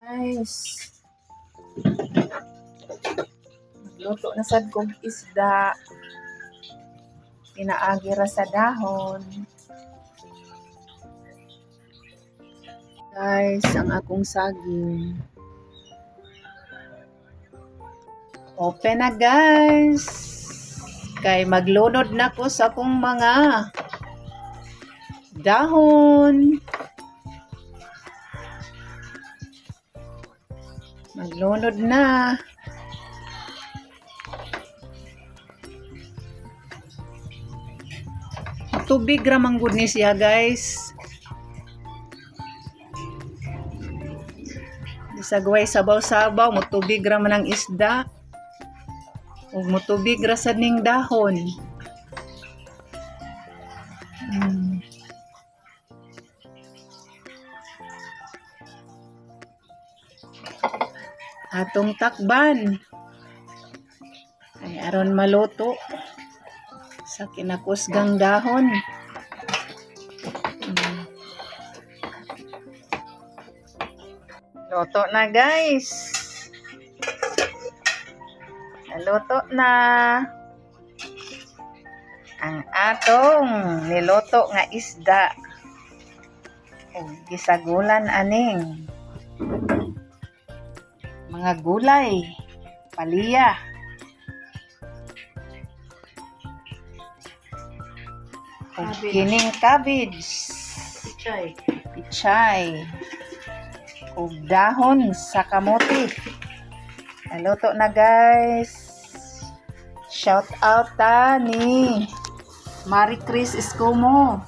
Guys, magluto na sad kog isda. Pinaagi ra sa dahon. Guys, ang akong saging. Open na guys. Kay maglunod na ko sa akong mga dahon. Maglunod na. Tubig ramang good ni siya guys. Bisagway sabaw-sabaw, mutubig raman ng isda. Ug mutubig ra sad ning dahon. Atong takban ay aron maluto sa kinakusgang dahon. Luto na guys. Naluto na ang atong niluto nga isda. Ug gisagulan aning mga gulay, palya. Ug kining cabbage, pichay. Ug dahon sa kamote. Naluto na guys. Shout out ta ni Marie Chris Escomo.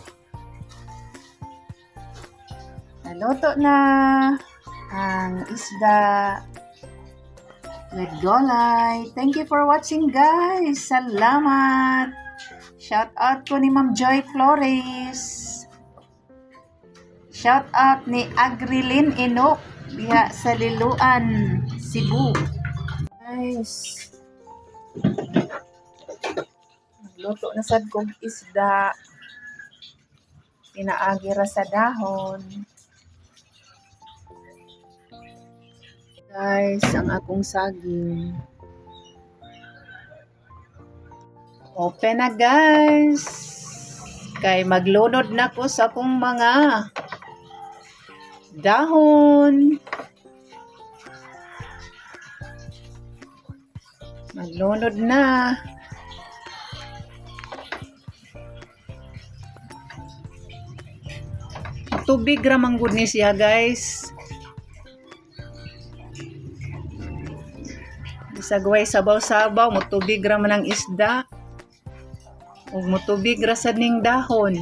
Naluto na ang isda with gulay. Thank you for watching guys. Salamat. Shout out ko ni Ma'am Joy Flores. Shout out ni Agrilin Inok diha sa Liloan, Cebu. Guys, magluto na sad kog isda. Pinaagi ra sa dahon. Guys, ang akong saging. Open na guys. Kay maglunod na ko sa akong mga dahon. Maglunod na. Tubig ramang good ni siya guys. Bisagway sabaw-sabaw, mutubig raman ng isda. Ug mutubig ra sad ning dahon.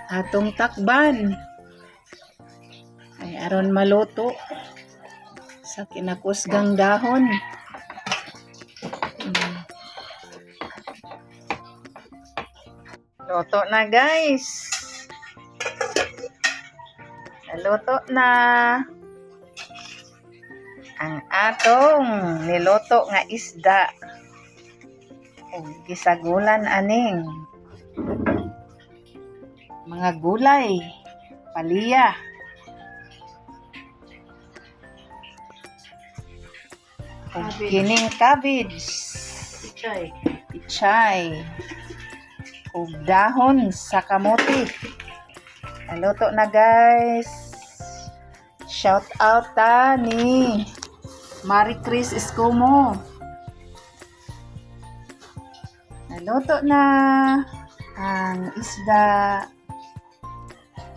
Atong takban ay aron maluto sa kinakusgang dahon. Luto na guys. Naluto na ang atong niluto nga isda. Ug gisagulan aning mga gulay, palya. Ug kining cabbage, pichay. Ug dahon sa kamote. Naluto na guys. Shout out ta ni Marie Chris Escomo. Naluto na ang isda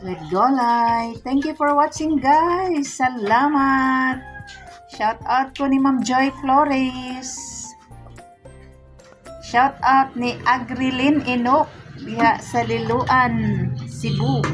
with gulay. Thank you for watching guys. Salamat. Shout out ko ni Ma'am Joy Flores. Shout out ni Agrilin Inok diha sa Liloan, Cebu.